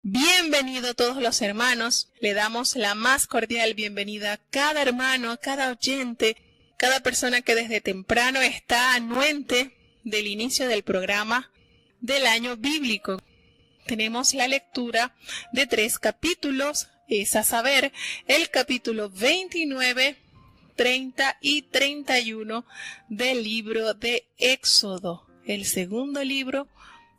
Bienvenido todos los hermanos, le damos la más cordial bienvenida a cada hermano, a cada oyente, cada persona que desde temprano está anuente del inicio del programa del año bíblico. Tenemos la lectura de 3 capítulos, es a saber, el capítulo 29, 30 y 31 del libro de Éxodo, el segundo libro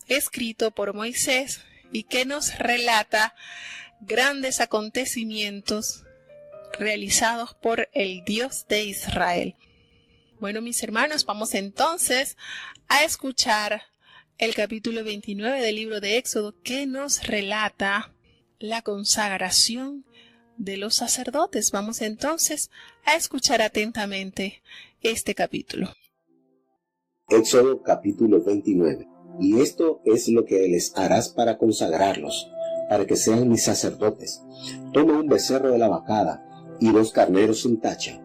escrito por Moisés y que nos relata grandes acontecimientos realizados por el Dios de Israel. Bueno, mis hermanos, vamos entonces a escuchar el capítulo 29 del libro de Éxodo que nos relata la consagración de los sacerdotes. Vamos entonces a escuchar atentamente este capítulo. Éxodo capítulo 29. Y esto es lo que les harás para consagrarlos, para que sean mis sacerdotes. Toma un becerro de la vacada, y 2 carneros sin tacha,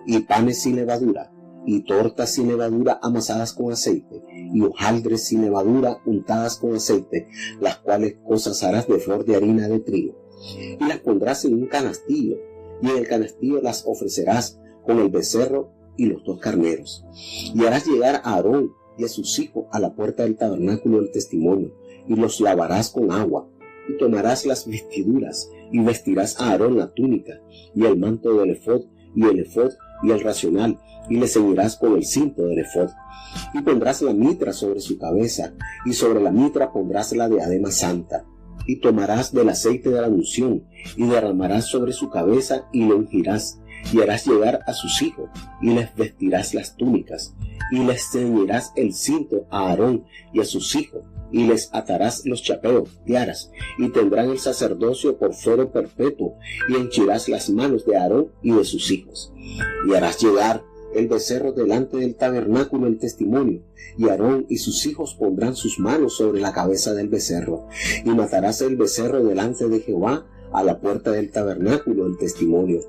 y panes sin levadura, y tortas sin levadura amasadas con aceite, y hojaldres sin levadura untadas con aceite, las cuales cosas harás de flor de harina de trigo. Y las pondrás en un canastillo, y en el canastillo las ofrecerás con el becerro y los 2 carneros. Y harás llegar a Aarón y a sus hijos a la puerta del tabernáculo del testimonio, y los lavarás con agua, y tomarás las vestiduras, y vestirás a Aarón la túnica, y el manto del efod, y el efod, y el racional, y le ceñirás con el cinto del efod. Y pondrás la mitra sobre su cabeza, y sobre la mitra pondrás la diadema santa. Y tomarás del aceite de la unción, y derramarás sobre su cabeza, y le ungirás, y harás llegar a sus hijos, y les vestirás las túnicas, y les ceñirás el cinto a Aarón y a sus hijos, y les atarás los chapeos, tiaras, y tendrán el sacerdocio por fuero perpetuo, y henchirás las manos de Aarón y de sus hijos. Y harás llegar el becerro delante del tabernáculo del testimonio, y Aarón y sus hijos pondrán sus manos sobre la cabeza del becerro, y matarás el becerro delante de Jehová a la puerta del tabernáculo del testimonio.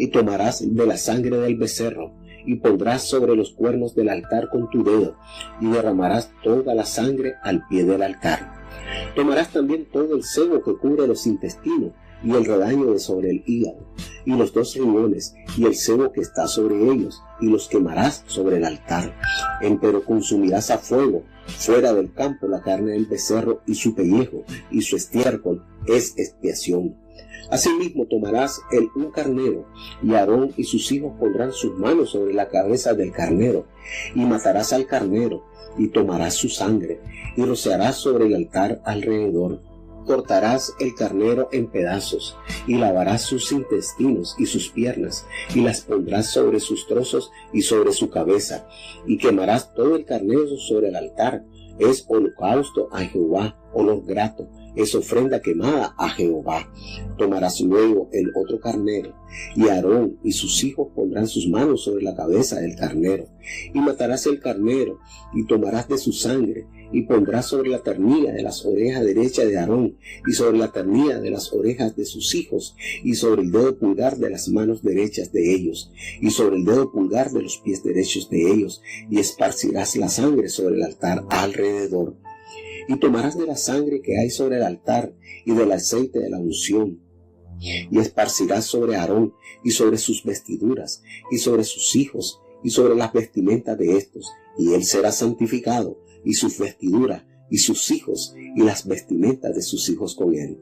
Y tomarás de la sangre del becerro, y pondrás sobre los cuernos del altar con tu dedo, y derramarás toda la sangre al pie del altar. Tomarás también todo el sebo que cubre los intestinos, y el redaño de sobre el hígado, y los 2 riñones, y el sebo que está sobre ellos, y los quemarás sobre el altar. Empero consumirás a fuego, fuera del campo, la carne del becerro, y su pellejo, y su estiércol es expiación. Asimismo tomarás un carnero, y Aarón y sus hijos pondrán sus manos sobre la cabeza del carnero, y matarás al carnero, y tomarás su sangre, y rociarás sobre el altar alrededor. Cortarás el carnero en pedazos, y lavarás sus intestinos y sus piernas, y las pondrás sobre sus trozos y sobre su cabeza, y quemarás todo el carnero sobre el altar. Es holocausto a Jehová, olor grato, es ofrenda quemada a Jehová. Tomarás luego el otro carnero, y Aarón y sus hijos pondrán sus manos sobre la cabeza del carnero, y matarás el carnero, y tomarás de su sangre, y pondrás sobre la ternilla de las orejas derechas de Aarón, y sobre la ternilla de las orejas de sus hijos, y sobre el dedo pulgar de las manos derechas de ellos, y sobre el dedo pulgar de los pies derechos de ellos, y esparcirás la sangre sobre el altar alrededor. Y tomarás de la sangre que hay sobre el altar y del aceite de la unción, y esparcirás sobre Aarón y sobre sus vestiduras, y sobre sus hijos, y sobre las vestimentas de estos, y él será santificado, y sus vestiduras, y sus hijos, y las vestimentas de sus hijos con él.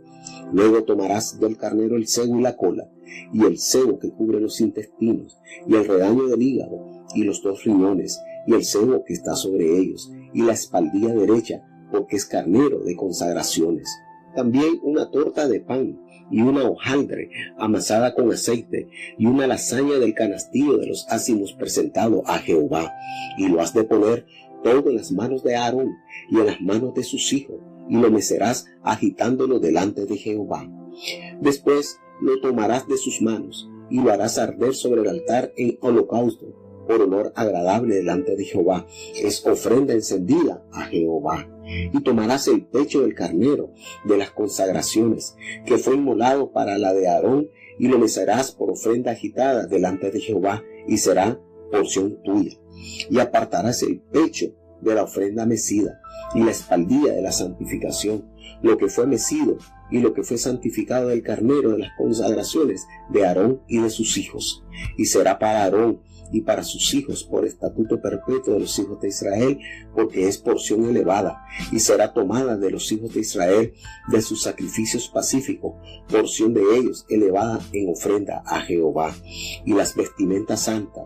Luego tomarás del carnero el sebo y la cola, y el sebo que cubre los intestinos, y el redaño del hígado, y los 2 riñones, y el sebo que está sobre ellos, y la espaldilla derecha, porque es carnero de consagraciones. También una torta de pan, y una hojaldre amasada con aceite, y una lasaña del canastillo de los ázimos presentado a Jehová, y lo has de poner todo en las manos de Aarón y en las manos de sus hijos, y lo mecerás agitándolo delante de Jehová. Después lo tomarás de sus manos, y lo harás arder sobre el altar en holocausto, por olor agradable delante de Jehová, es ofrenda encendida a Jehová. Y tomarás el pecho del carnero de las consagraciones, que fue inmolado para la de Aarón, y lo mecerás por ofrenda agitada delante de Jehová, y será porción tuya. Y apartarás el pecho de la ofrenda mecida y la espaldilla de la santificación, lo que fue mecido y lo que fue santificado del carnero de las consagraciones de Aarón y de sus hijos. Y será para Aarón y para sus hijos por estatuto perpetuo de los hijos de Israel, porque es porción elevada, y será tomada de los hijos de Israel de sus sacrificios pacíficos, porción de ellos elevada en ofrenda a Jehová. Y las vestimentas santas,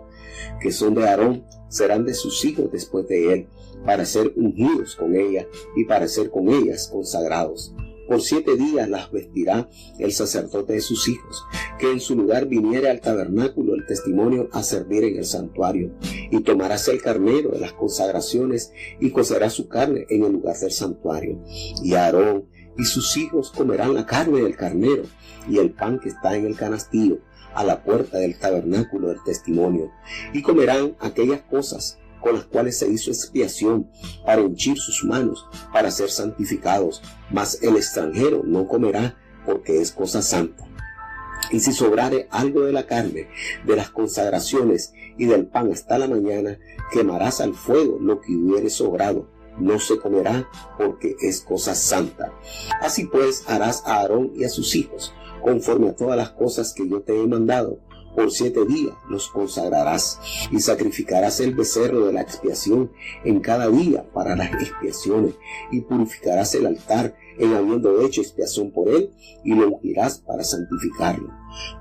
que son de Aarón, serán de sus hijos después de él, para ser ungidos con ellas y para ser con ellas consagrados. Por 7 días las vestirá el sacerdote de sus hijos, que en su lugar viniere al tabernáculo del testimonio a servir en el santuario. Y tomaráse el carnero de las consagraciones y cocerá su carne en el lugar del santuario. Y Aarón y sus hijos comerán la carne del carnero y el pan que está en el canastillo a la puerta del tabernáculo del testimonio. Y comerán aquellas cosas con las cuales se hizo expiación para henchir sus manos, para ser santificados, mas el extranjero no comerá, porque es cosa santa. Y si sobrare algo de la carne, de las consagraciones y del pan hasta la mañana, quemarás al fuego lo que hubiere sobrado, no se comerá, porque es cosa santa. Así pues harás a Aarón y a sus hijos, conforme a todas las cosas que yo te he mandado. Por 7 días los consagrarás, y sacrificarás el becerro de la expiación en cada día para las expiaciones, y purificarás el altar en habiendo hecho expiación por él, y lo ungirás para santificarlo.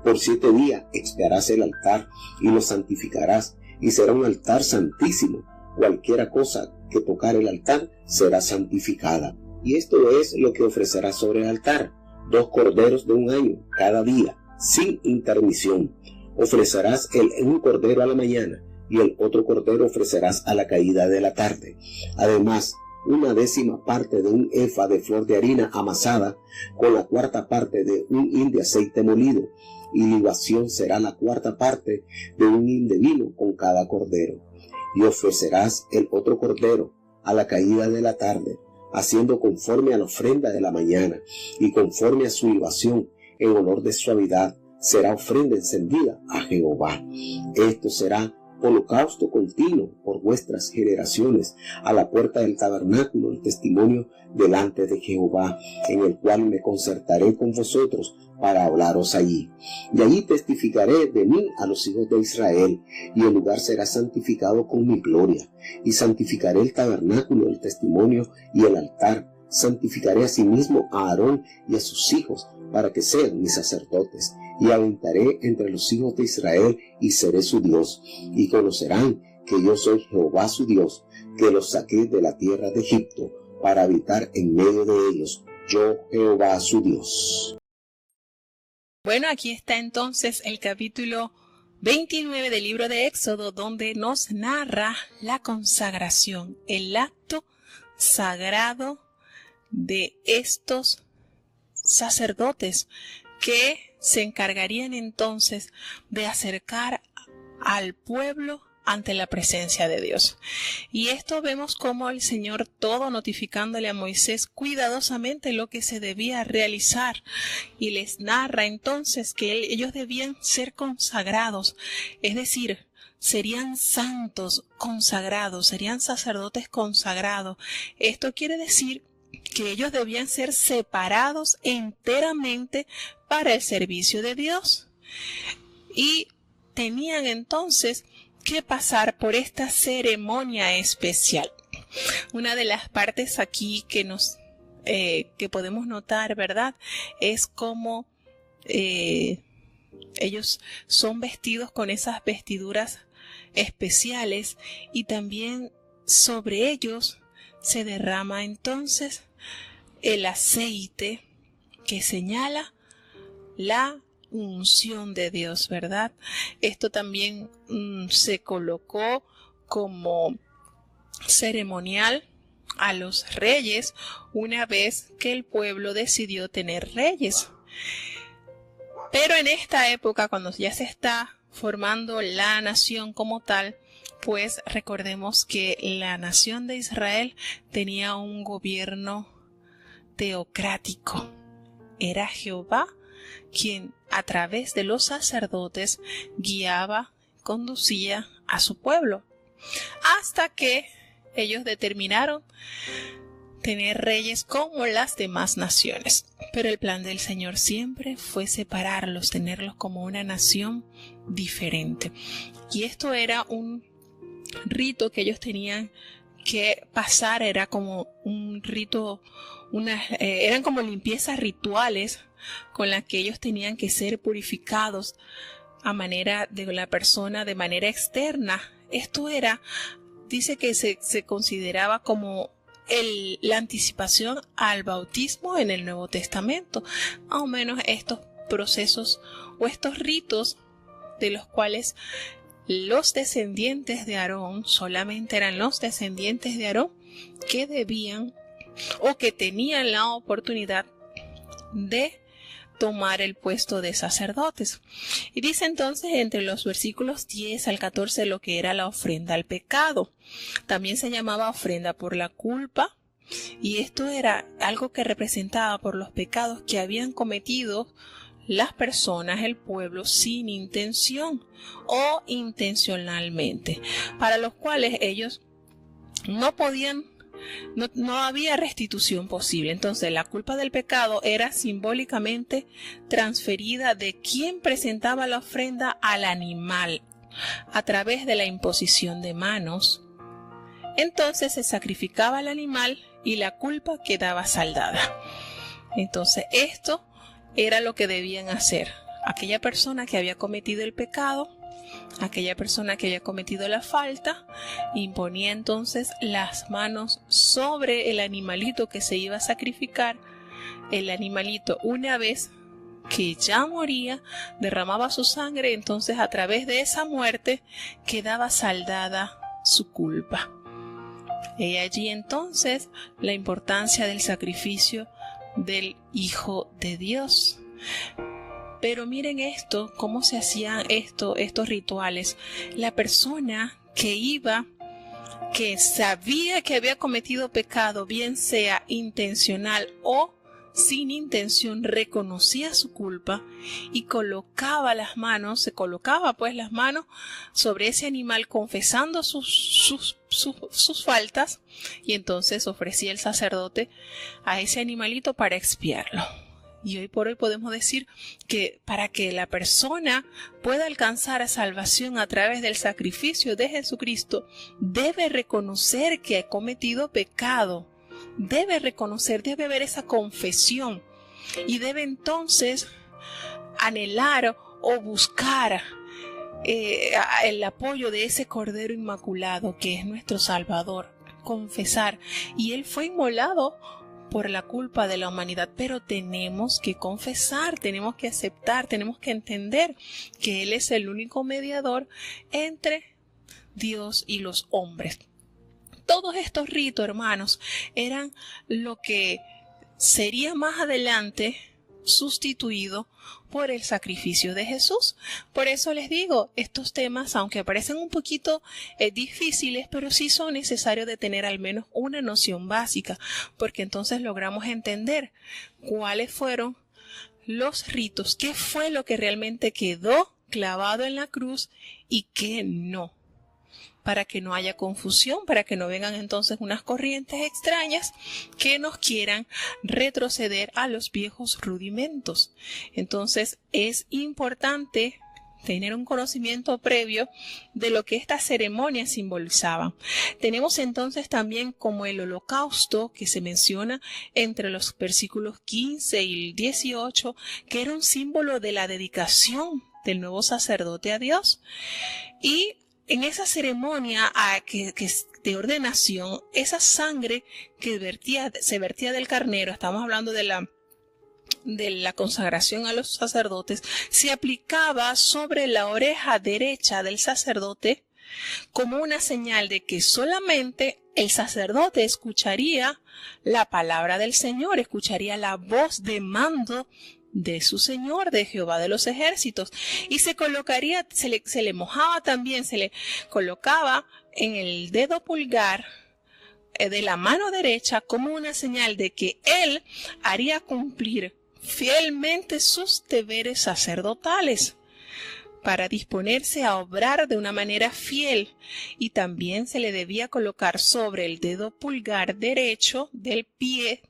Por 7 días expiarás el altar, y lo santificarás, y será un altar santísimo. Cualquiera cosa que tocar el altar será santificada. Y esto es lo que ofrecerás sobre el altar: 2 corderos de 1 año cada día, sin intermisión. Ofrecerás un cordero a la mañana, y el otro cordero ofrecerás a la caída de la tarde. Además, 1/10 parte de un efa de flor de harina amasada, con la 4ª parte de un hin de aceite molido, y libación será la 4ª parte de un hin de vino con cada cordero. Y ofrecerás el otro cordero a la caída de la tarde, haciendo conforme a la ofrenda de la mañana, y conforme a su libación, en olor de suavidad, será ofrenda encendida a Jehová. Esto será holocausto continuo por vuestras generaciones a la puerta del tabernáculo del testimonio delante de Jehová, en el cual me concertaré con vosotros para hablaros allí. Y allí testificaré de mí a los hijos de Israel, y el lugar será santificado con mi gloria. Y santificaré el tabernáculo del testimonio y el altar. Santificaré asimismo a Aarón y a sus hijos, para que sean mis sacerdotes. Y habitaré entre los hijos de Israel, y seré su Dios. Y conocerán que yo soy Jehová su Dios, que los saqué de la tierra de Egipto, para habitar en medio de ellos, yo Jehová su Dios. Bueno, aquí está entonces el capítulo 29 del libro de Éxodo, donde nos narra la consagración, el acto sagrado de estos sacerdotes que se encargarían entonces de acercar al pueblo ante la presencia de Dios. Y esto vemos como el Señor todo notificándole a Moisés cuidadosamente lo que se debía realizar, y les narra entonces que ellos debían ser consagrados, es decir, serían santos consagrados, serían sacerdotes consagrados. Esto quiere decir que ellos debían ser separados enteramente para el servicio de Dios, y tenían entonces que pasar por esta ceremonia especial. Una de las partes aquí que podemos notar, ¿verdad?, es cómo ellos son vestidos con esas vestiduras especiales, y también sobre ellos se derrama entonces el aceite que señala la unción de Dios, ¿verdad? Esto también se colocó como ceremonial a los reyes una vez que el pueblo decidió tener reyes. Pero en esta época, cuando ya se está formando la nación como tal, pues recordemos que la nación de Israel tenía un gobierno teocrático. Era Jehová quien a través de los sacerdotes guiaba, conducía a su pueblo, hasta que ellos determinaron tener reyes como las demás naciones. Pero el plan del Señor siempre fue separarlos, tenerlos como una nación diferente. Y esto era un rito que ellos tenían que pasar, era como un rito, eran como limpiezas rituales con las que ellos tenían que ser purificados a manera de la persona de manera externa. Esto era, dice que se consideraba como la anticipación al bautismo en el Nuevo Testamento. Más o menos estos procesos o estos ritos de los cuales los descendientes de Aarón, solamente eran los descendientes de Aarón que debían o que tenían la oportunidad de tomar el puesto de sacerdotes. Y dice entonces entre los versículos 10 al 14 lo que era la ofrenda al pecado. También se llamaba ofrenda por la culpa, y esto era algo que representaba por los pecados que habían cometido las personas, el pueblo, sin intención o intencionalmente, para los cuales ellos no podían, no había restitución posible. Entonces la culpa del pecado era simbólicamente transferida de quien presentaba la ofrenda al animal a través de la imposición de manos. Entonces se sacrificaba al animal y la culpa quedaba saldada. Entonces esto era lo que debían hacer. Aquella persona que había cometido el pecado, aquella persona que había cometido la falta, imponía entonces las manos sobre el animalito que se iba a sacrificar. El animalito, una vez que ya moría, derramaba su sangre, entonces a través de esa muerte quedaba saldada su culpa. Y allí entonces la importancia del sacrificio del Hijo de Dios. Pero miren esto, cómo se hacían estos rituales. La persona que sabía que había cometido pecado, bien sea intencional o sin intención, reconocía su culpa y se colocaba las manos sobre ese animal confesando sus faltas, y entonces ofrecía el sacerdote a ese animalito para expiarlo. Y hoy por hoy podemos decir que para que la persona pueda alcanzar a salvación a través del sacrificio de Jesucristo, debe reconocer que ha cometido pecado. Debe reconocer, debe haber esa confesión, y debe entonces anhelar o buscar el apoyo de ese Cordero Inmaculado que es nuestro Salvador. Confesar, y Él fue inmolado por la culpa de la humanidad, pero tenemos que confesar, tenemos que aceptar, tenemos que entender que Él es el único mediador entre Dios y los hombres. Todos estos ritos, hermanos, eran lo que sería más adelante sustituido por el sacrificio de Jesús. Por eso les digo, estos temas, aunque parecen un poquito difíciles, pero sí son necesarios de tener al menos una noción básica, porque entonces logramos entender cuáles fueron los ritos, qué fue lo que realmente quedó clavado en la cruz y qué no, para que no haya confusión, para que no vengan entonces unas corrientes extrañas que nos quieran retroceder a los viejos rudimentos. Entonces es importante tener un conocimiento previo de lo que estas ceremonias simbolizaban. Tenemos entonces también como el holocausto que se menciona entre los versículos 15 y 18, que era un símbolo de la dedicación del nuevo sacerdote a Dios. Y en esa ceremonia de ordenación, esa sangre que se vertía del carnero, estamos hablando de la consagración a los sacerdotes, se aplicaba sobre la oreja derecha del sacerdote como una señal de que solamente el sacerdote escucharía la palabra del Señor, escucharía la voz de mando de su Señor, de Jehová de los ejércitos, y se le mojaba también, se le colocaba en el dedo pulgar de la mano derecha como una señal de que él haría cumplir fielmente sus deberes sacerdotales. para disponerse a obrar de una manera fiel, y también se le debía colocar sobre el dedo pulgar derecho del pie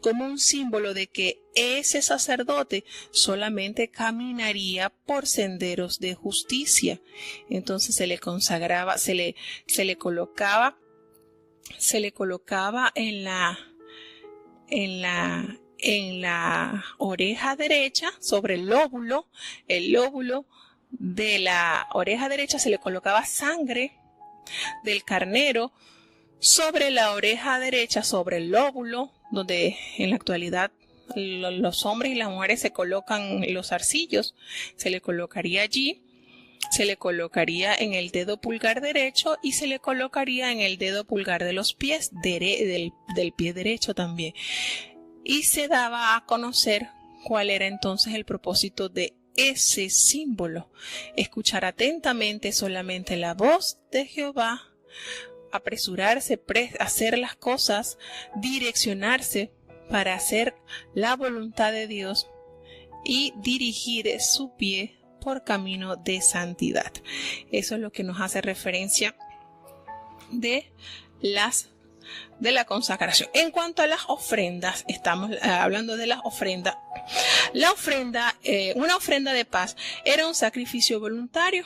como un símbolo de que ese sacerdote solamente caminaría por senderos de justicia. Entonces se le consagraba, se le colocaba en la oreja derecha, sobre el lóbulo de la oreja derecha se le colocaba sangre del carnero, sobre la oreja derecha, sobre el lóbulo, donde en la actualidad los hombres y las mujeres se colocan los zarcillos, se le colocaría allí, se le colocaría en el dedo pulgar derecho y se le colocaría en el dedo pulgar de los pies, del pie derecho también. Y se daba a conocer cuál era entonces el propósito de ese símbolo: escuchar atentamente solamente la voz de Jehová, apresurarse, hacer las cosas, direccionarse para hacer la voluntad de Dios y dirigir su pie por camino de santidad. Eso es lo que nos hace referencia de la consagración. En cuanto a las ofrendas, estamos hablando de las ofrendas. Una ofrenda de paz era un sacrificio voluntario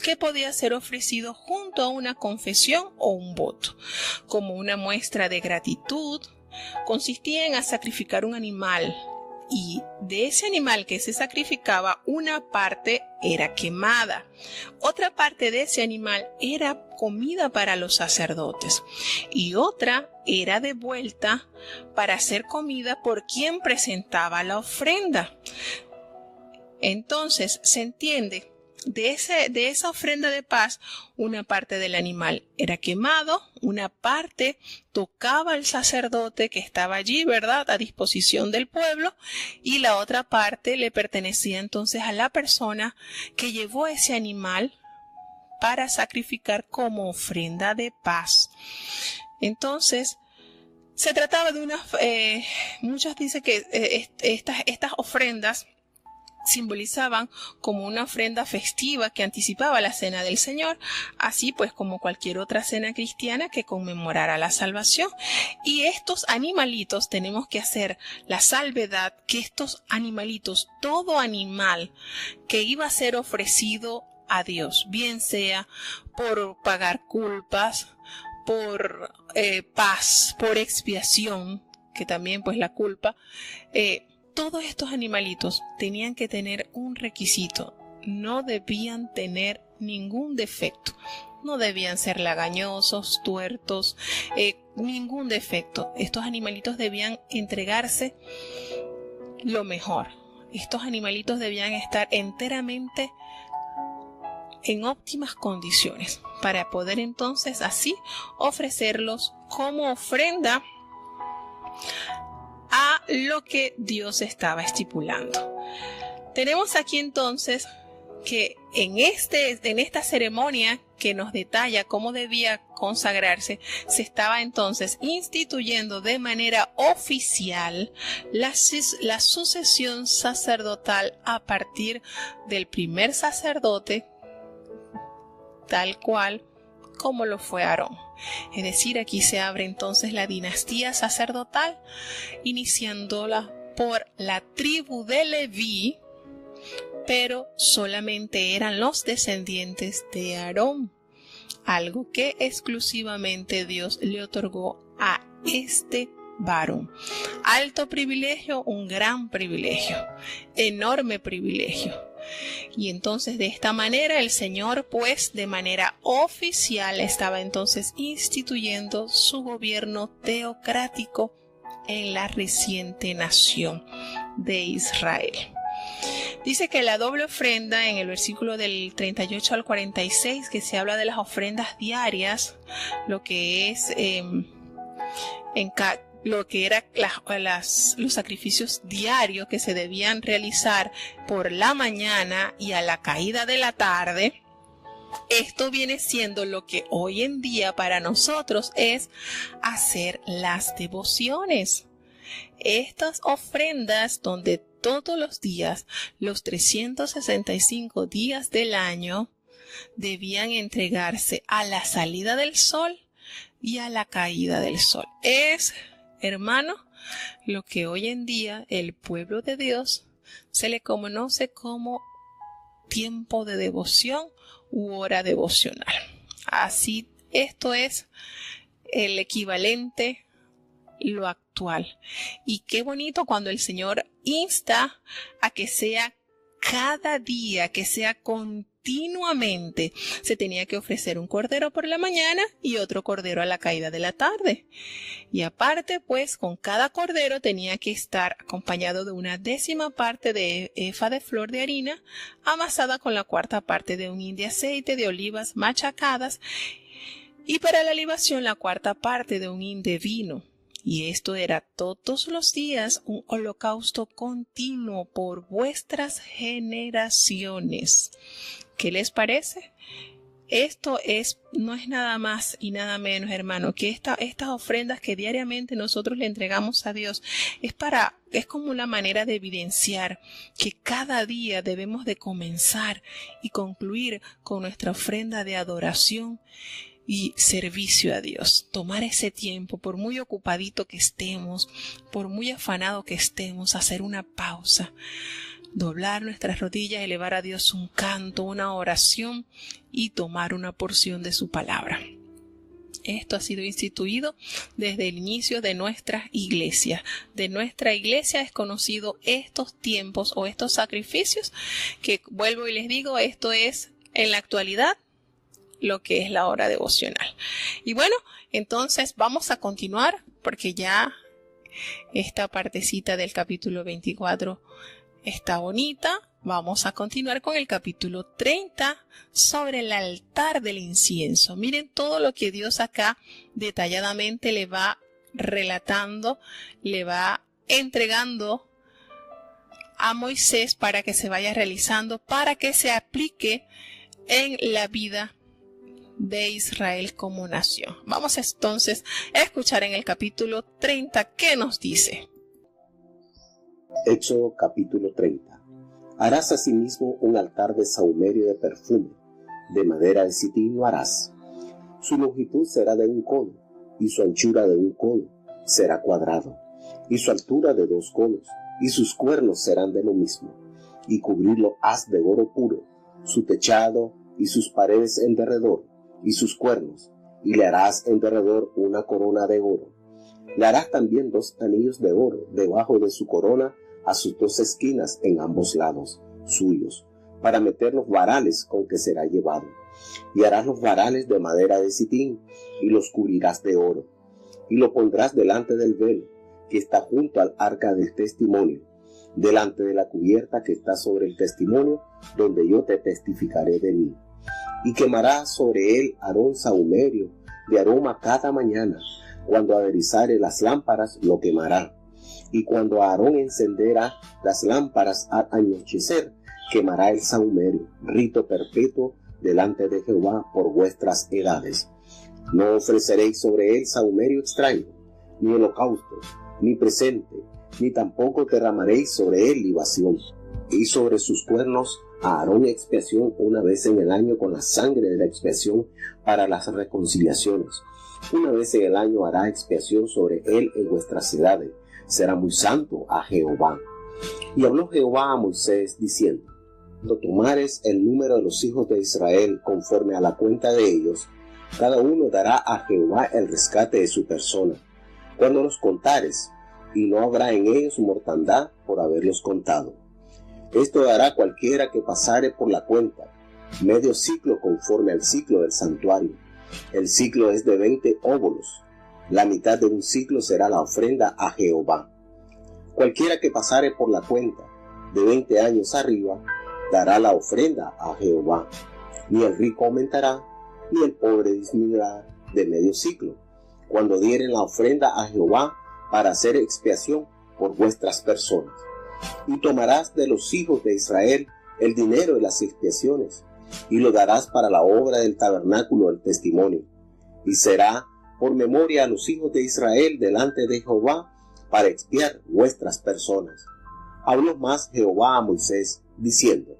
que podía ser ofrecido junto a una confesión o un voto. Como una muestra de gratitud, consistía en sacrificar un animal, y de ese animal que se sacrificaba, una parte era quemada, otra parte de ese animal era comida para los sacerdotes y otra era devuelta para ser comida por quien presentaba la ofrenda. Entonces se entiende, de esa ofrenda de paz, una parte del animal era quemado, una parte tocaba al sacerdote que estaba allí, ¿verdad?, a disposición del pueblo, y la otra parte le pertenecía entonces a la persona que llevó ese animal para sacrificar como ofrenda de paz. Entonces, se trataba de muchos dicen que estas ofrendas simbolizaban como una ofrenda festiva que anticipaba la cena del Señor, así pues como cualquier otra cena cristiana que conmemorara la salvación. Y estos animalitos, tenemos que hacer la salvedad que estos animalitos, todo animal que iba a ser ofrecido a Dios, bien sea por pagar culpas, por paz, por expiación, que también pues la culpa, todos estos animalitos tenían que tener un requisito: no debían tener ningún defecto, no debían ser lagañosos, tuertos, ningún defecto. Estos animalitos debían entregarse lo mejor. Estos animalitos debían estar enteramente en óptimas condiciones para poder entonces así ofrecerlos como ofrenda a lo que Dios estaba estipulando. Tenemos aquí entonces que en esta ceremonia que nos detalla cómo debía consagrarse, se estaba entonces instituyendo de manera oficial la sucesión sacerdotal a partir del primer sacerdote, tal cual como lo fue Aarón. Es decir, aquí se abre entonces la dinastía sacerdotal, iniciándola por la tribu de Leví, pero solamente eran los descendientes de Aarón, algo que exclusivamente Dios le otorgó a este varón. Alto privilegio, un gran privilegio, enorme privilegio. Y entonces de esta manera el Señor, pues de manera oficial, estaba entonces instituyendo su gobierno teocrático en la reciente nación de Israel. Dice que la doble ofrenda, en el versículo del 38 al 46, que se habla de las ofrendas diarias, lo que es lo que eran los sacrificios diarios que se debían realizar por la mañana y a la caída de la tarde. Esto viene siendo lo que hoy en día para nosotros es hacer las devociones. Estas ofrendas donde todos los días, los 365 días del año, debían entregarse a la salida del sol y a la caída del sol. Es, hermano, lo que hoy en día el pueblo de Dios se le conoce como tiempo de devoción u hora devocional. Así, esto es el equivalente, lo actual. Y qué bonito cuando el Señor insta a que sea cada día, que sea continuamente. Se tenía que ofrecer un cordero por la mañana y otro cordero a la caída de la tarde. Y aparte, pues, con cada cordero tenía que estar acompañado de una 10ª parte de efa de flor de harina, amasada con la 4ª parte de un hin de aceite de olivas machacadas, y para la libación la 4ª parte de un hin de vino. Y esto era todos los días un holocausto continuo por vuestras generaciones. ¿Qué les parece? Esto no es nada más y nada menos, hermano, que estas ofrendas que diariamente nosotros le entregamos a Dios es como una manera de evidenciar que cada día debemos de comenzar y concluir con nuestra ofrenda de adoración y servicio a Dios. Tomar ese tiempo, por muy ocupadito que estemos, por muy afanado que estemos, hacer una pausa, doblar nuestras rodillas, elevar a Dios un canto, una oración y tomar una porción de su palabra. Esto ha sido instituido desde el inicio de nuestra iglesia. De nuestra iglesia es conocido estos tiempos o estos sacrificios que, vuelvo y les digo, esto es en la actualidad lo que es la hora devocional. Y bueno, entonces vamos a continuar porque ya esta partecita del capítulo 24 está bonita. Vamos a continuar con el capítulo 30 sobre el altar del incienso. Miren todo lo que Dios acá detalladamente le va relatando, le va entregando a Moisés para que se vaya realizando, para que se aplique en la vida de Israel como nación. Vamos entonces a escuchar en el capítulo 30 qué nos dice. Éxodo capítulo 30. Harás asimismo un altar de sahumerio de perfume, de madera de sitín lo harás. Su longitud será de 1 codo, y su anchura de 1 codo, será cuadrado, y su altura de 2 codos, y sus cuernos serán de lo mismo, y cubrirlo haz de oro puro, su techado y sus paredes en derredor, y sus cuernos, y le harás en derredor una corona de oro. Le harás también 2 anillos de oro debajo de su corona a sus 2 esquinas en ambos lados suyos, para meter los varales con que será llevado. Y harás los varales de madera de sitín, y los cubrirás de oro, y lo pondrás delante del velo, que está junto al arca del testimonio, delante de la cubierta que está sobre el testimonio, donde yo te testificaré de mí. Y quemará sobre él Aarón sahumerio de aroma cada mañana. Cuando aderezare las lámparas, lo quemará. Y cuando Aarón encenderá las lámparas al anochecer, quemará el sahumerio, rito perpetuo delante de Jehová por vuestras edades. No ofreceréis sobre él sahumerio extraño, ni holocausto, ni presente, ni tampoco derramaréis sobre él libación. Y sobre sus cuernos Aarón expiación una vez en el año con la sangre de la expiación para las reconciliaciones. Una vez en el año hará expiación sobre él en vuestras ciudades. Será muy santo a Jehová. Y habló Jehová a Moisés diciendo: Cuando tomares el número de los hijos de Israel conforme a la cuenta de ellos, cada uno dará a Jehová el rescate de su persona. Cuando los contares, y no habrá en ellos mortandad por haberlos contado. Esto dará cualquiera que pasare por la cuenta, medio ciclo conforme al ciclo del santuario. El ciclo es de 20 óbolos. La mitad de un ciclo será la ofrenda a Jehová. Cualquiera que pasare por la cuenta de 20 años arriba, dará la ofrenda a Jehová. Ni el rico aumentará, ni el pobre disminuirá de medio ciclo, cuando dieren la ofrenda a Jehová para hacer expiación por vuestras personas. Y tomarás de los hijos de Israel el dinero de las expiaciones, y lo darás para la obra del tabernáculo del testimonio, y será por memoria a los hijos de Israel delante de Jehová para expiar vuestras personas. Habló más Jehová a Moisés, diciendo: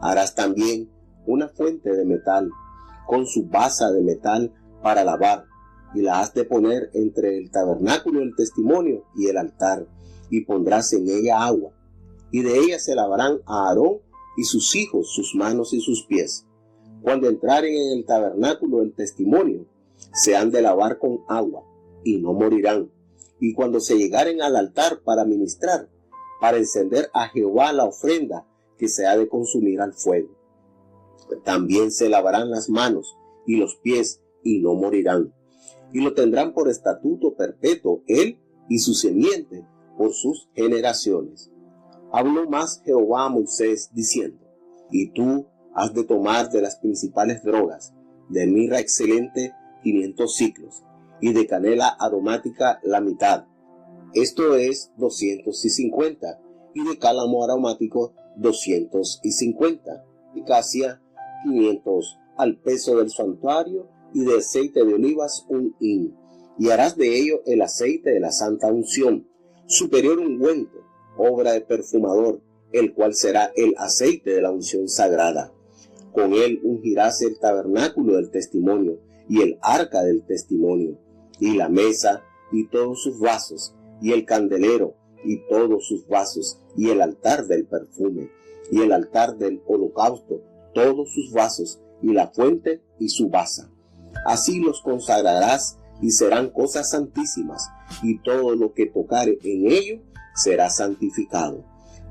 harás también una fuente de metal, con su basa de metal para lavar, y la has de poner entre el tabernáculo del testimonio y el altar, y pondrás en ella agua, y de ella se lavarán a Aarón y sus hijos sus manos y sus pies. Cuando entraren en el tabernáculo del testimonio, se han de lavar con agua, y no morirán. Y cuando se llegaren al altar para ministrar, para encender a Jehová la ofrenda que se ha de consumir al fuego, también se lavarán las manos y los pies, y no morirán. Y lo tendrán por estatuto perpetuo él y su simiente por sus generaciones. Habló más Jehová a Moisés, diciendo: y tú has de tomar de las principales drogas, de mirra excelente 500 siclos, y de canela aromática la mitad, esto es 250, y de cálamo aromático 250, y casia 500 al peso del santuario, y de aceite de olivas 1 hin, y harás de ello el aceite de la santa unción, superior ungüento, obra de perfumador, el cual será el aceite de la unción sagrada. Con él ungirás el tabernáculo del testimonio, y el arca del testimonio, y la mesa, y todos sus vasos, y el candelero, y todos sus vasos, y el altar del perfume, y el altar del holocausto, todos sus vasos, y la fuente y su basa. Así los consagrarás, y serán cosas santísimas, y todo lo que tocare en ello será santificado.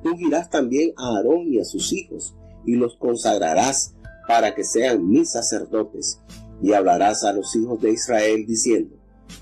Ungirás también a Aarón y a sus hijos, y los consagrarás para que sean mis sacerdotes, y hablarás a los hijos de Israel diciendo: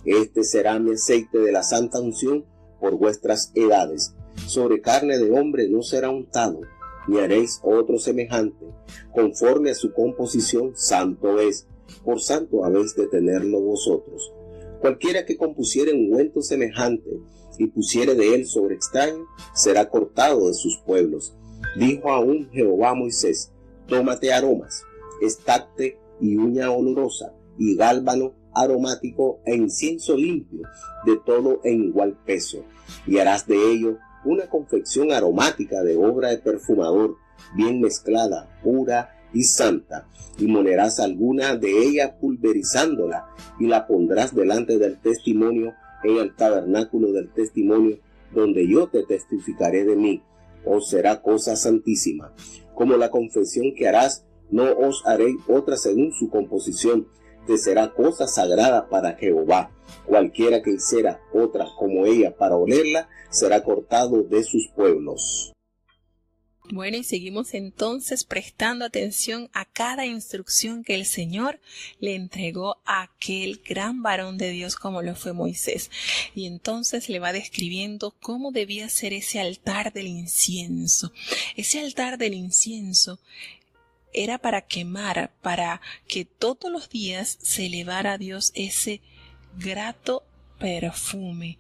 este será mi aceite de la santa unción por vuestras edades. Sobre carne de hombre no será untado, ni haréis otro semejante. Conforme a su composición, santo es, por santo habéis de tenerlo vosotros. Cualquiera que compusiere ungüento semejante y pusiere de él sobre extraño, será cortado de sus pueblos. Dijo aún Jehová a Moisés: tómate aromas, estacte y uña olorosa, y gálbano aromático e incienso limpio, de todo en igual peso, y harás de ello una confección aromática de obra de perfumador, bien mezclada, pura y santa, y molerás alguna de ella pulverizándola, y la pondrás delante del testimonio en el tabernáculo del testimonio, donde yo te testificaré de mí. Os será cosa santísima. Como la confesión que harás, no os haré otra según su composición, te será cosa sagrada para Jehová. Cualquiera que hiciera otra como ella para olerla, será cortado de sus pueblos. Bueno, y seguimos entonces prestando atención a cada instrucción que el Señor le entregó a aquel gran varón de Dios como lo fue Moisés. Y entonces le va describiendo cómo debía ser ese altar del incienso. Ese altar del incienso era para quemar, para que todos los días se elevara a Dios ese grato perfume.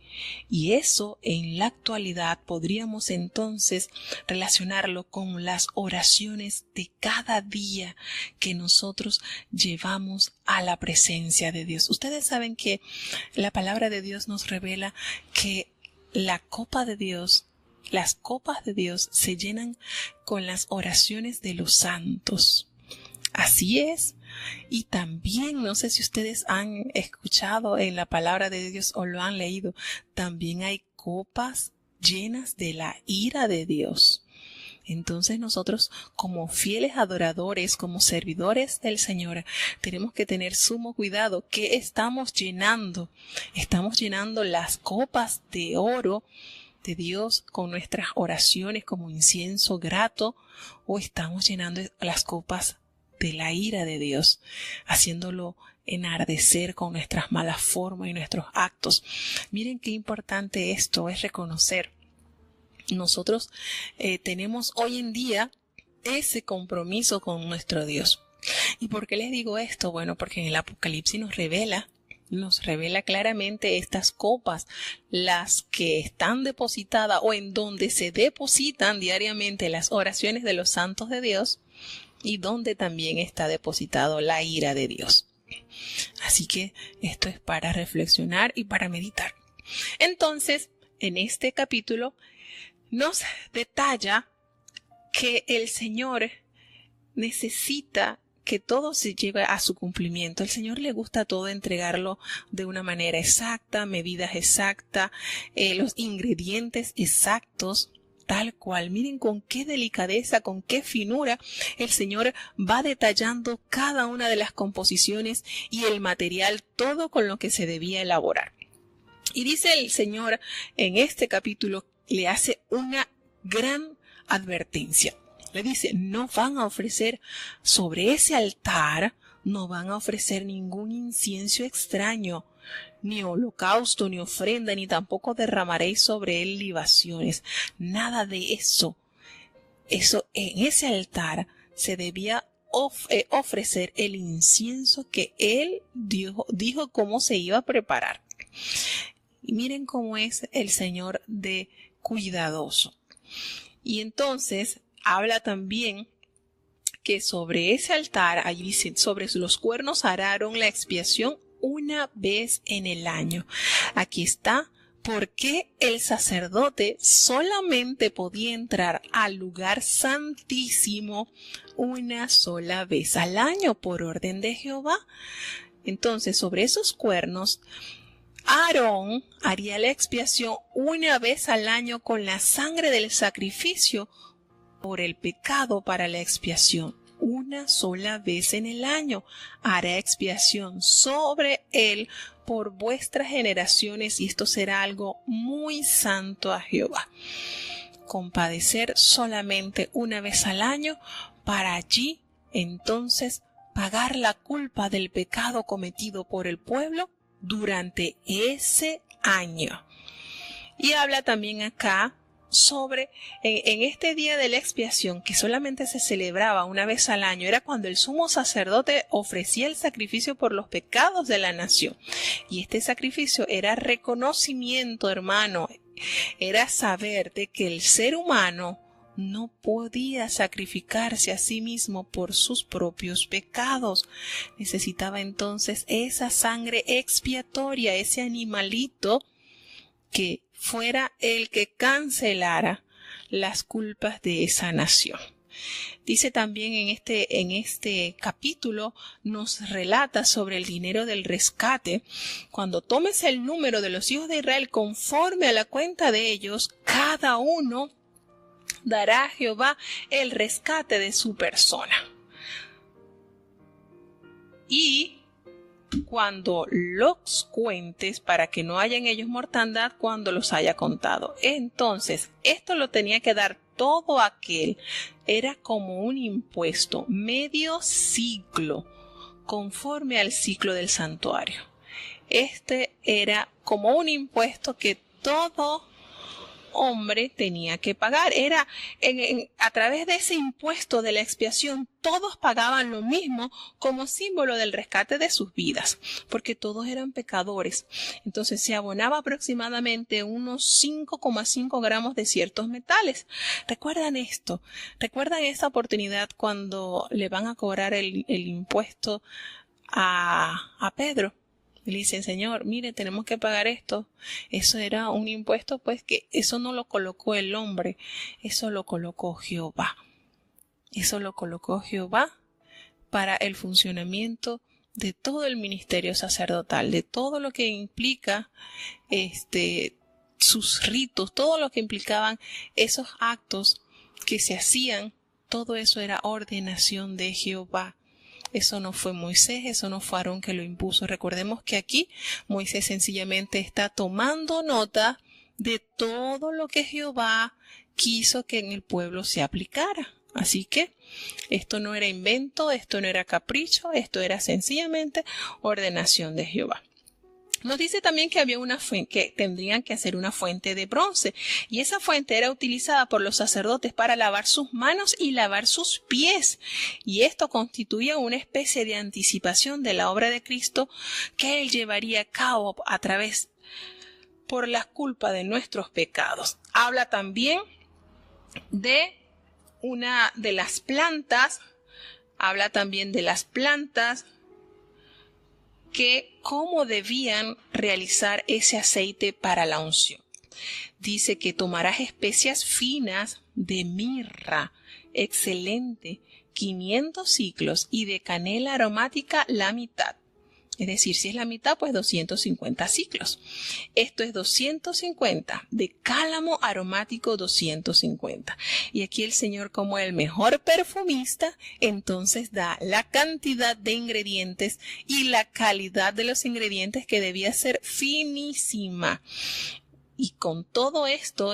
Y eso en la actualidad podríamos entonces relacionarlo con las oraciones de cada día que nosotros llevamos a la presencia de Dios. Ustedes saben que la palabra de Dios nos revela que la copa de Dios, las copas de Dios se llenan con las oraciones de los santos. Así es. Y también, no sé si ustedes han escuchado en la palabra de Dios o lo han leído, también hay copas llenas de la ira de Dios. Entonces nosotros, como fieles adoradores, como servidores del Señor, tenemos que tener sumo cuidado. ¿Qué estamos llenando? Estamos llenando las copas de oro de Dios con nuestras oraciones como incienso grato, o estamos llenando las copas de la ira de Dios, haciéndolo enardecer con nuestras malas formas y nuestros actos. Miren qué importante esto es reconocer. Nosotros tenemos hoy en día ese compromiso con nuestro Dios. ¿Y por qué les digo esto? Bueno, porque en el Apocalipsis nos revela claramente estas copas, las que están depositadas o en donde se depositan diariamente las oraciones de los santos de Dios, y donde también está depositado la ira de Dios. Así que esto es para reflexionar y para meditar. Entonces, en este capítulo, nos detalla que el Señor necesita que todo se lleve a su cumplimiento. El Señor le gusta todo entregarlo de una manera exacta, medidas exactas, los ingredientes exactos, tal cual. Miren con qué delicadeza, con qué finura el Señor va detallando cada una de las composiciones y el material, todo con lo que se debía elaborar. Y dice el Señor en este capítulo, le hace una gran advertencia. Le dice, no van a ofrecer sobre ese altar, no van a ofrecer ningún incienso extraño, ni holocausto, ni ofrenda, ni tampoco derramaréis sobre él libaciones. Nada de eso. En ese altar se debía ofrecer el incienso que él dijo cómo se iba a preparar. Y miren cómo es el Señor de cuidadoso. Y entonces habla también que sobre ese altar, allí dice, sobre los cuernos hará Aarón la expiación una vez en el año. Aquí está por qué el sacerdote solamente podía entrar al lugar santísimo una sola vez al año por orden de Jehová. Entonces, sobre esos cuernos, Aarón haría la expiación una vez al año con la sangre del sacrificio por el pecado para la expiación. Una sola vez en el año hará expiación sobre él por vuestras generaciones, y esto será algo muy santo a Jehová. Compadecer solamente una vez al año para allí entonces pagar la culpa del pecado cometido por el pueblo durante ese año. Y habla también acá sobre, en este día de la expiación, que solamente se celebraba una vez al año, era cuando el sumo sacerdote ofrecía el sacrificio por los pecados de la nación. Y este sacrificio era reconocimiento, hermano, era saber de que el ser humano no podía sacrificarse a sí mismo por sus propios pecados. Necesitaba entonces esa sangre expiatoria, ese animalito que fuera el que cancelara las culpas de esa nación. Dice también en este capítulo, nos relata sobre el dinero del rescate. Cuando tomes el número de los hijos de Israel conforme a la cuenta de ellos, cada uno dará a Jehová el rescate de su persona. Y cuando los cuentes, para que no haya en ellos mortandad cuando los haya contado. Entonces, esto lo tenía que dar todo aquel. Era como un impuesto, medio ciclo, conforme al ciclo del santuario. Este era como un impuesto que todo hombre tenía que pagar. Era a través de ese impuesto de la expiación, todos pagaban lo mismo como símbolo del rescate de sus vidas, porque todos eran pecadores. Entonces se abonaba aproximadamente unos 5,5 gramos de ciertos metales. ¿Recuerdan esto? ¿Recuerdan esa oportunidad cuando le van a cobrar el impuesto a Pedro? Le dicen, Señor, mire, tenemos que pagar esto. Eso era un impuesto, pues que eso no lo colocó el hombre, eso lo colocó Jehová. Eso lo colocó Jehová para el funcionamiento de todo el ministerio sacerdotal, de todo lo que implica sus ritos, todo lo que implicaban esos actos que se hacían, todo eso era ordenación de Jehová. Eso no fue Moisés, eso no fue Aarón que lo impuso. Recordemos que aquí Moisés sencillamente está tomando nota de todo lo que Jehová quiso que en el pueblo se aplicara. Así que esto no era invento, esto no era capricho, esto era sencillamente ordenación de Jehová. Nos dice también que había una fuente, que tendrían que hacer una fuente de bronce, y esa fuente era utilizada por los sacerdotes para lavar sus manos y lavar sus pies, y esto constituía una especie de anticipación de la obra de Cristo que él llevaría a cabo a través por la culpa de nuestros pecados. Habla también de una de las plantas, que cómo debían realizar ese aceite para la unción. Dice que tomarás especias finas de mirra, excelente, 500 siclos, y de canela aromática la mitad. Es decir, si es la mitad, pues 250 siclos. Esto es 250, de cálamo aromático 250. Y aquí el Señor, como el mejor perfumista, entonces da la cantidad de ingredientes y la calidad de los ingredientes, que debía ser finísima. Y con todo esto,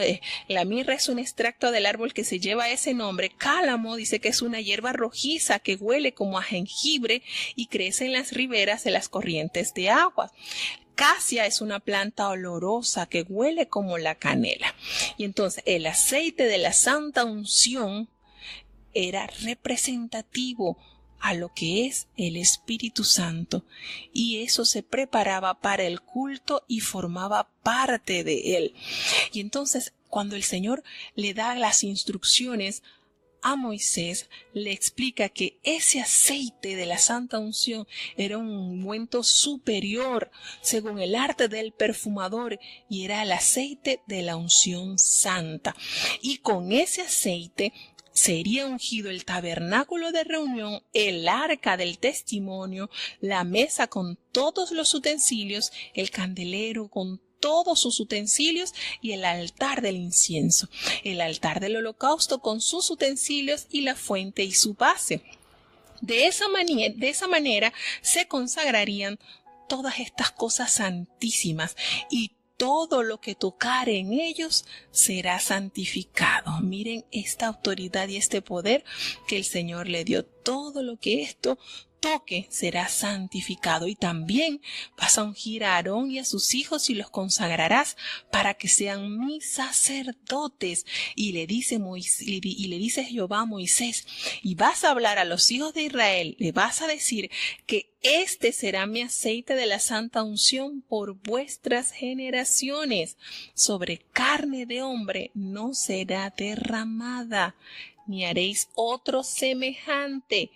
la mirra es un extracto del árbol que se lleva ese nombre. Cálamo dice que es una hierba rojiza que huele como a jengibre y crece en las riberas de las corrientes de agua. Casia es una planta olorosa que huele como la canela. Y entonces el aceite de la santa unción era representativo a lo que es el Espíritu Santo, y eso se preparaba para el culto y formaba parte de él. Y entonces, cuando el Señor le da las instrucciones a Moisés, le explica que ese aceite de la santa unción era un ungüento superior según el arte del perfumador, y era el aceite de la unción santa. Y con ese aceite sería ungido el tabernáculo de reunión, el arca del testimonio, la mesa con todos los utensilios, el candelero con todos sus utensilios y el altar del incienso, el altar del holocausto con sus utensilios y la fuente y su base. De esa manera se consagrarían todas estas cosas santísimas, y todo lo que tocare en ellos será santificado. Miren esta autoridad y este poder que el Señor le dio. Todo lo que esto toque será santificado. Y también vas a ungir a Aarón y a sus hijos y los consagrarás para que sean mis sacerdotes. Y le dice Jehová a Moisés, y vas a hablar a los hijos de Israel, le vas a decir que este será mi aceite de la santa unción por vuestras generaciones. Sobre carne de hombre no será derramada, ni haréis otro semejante,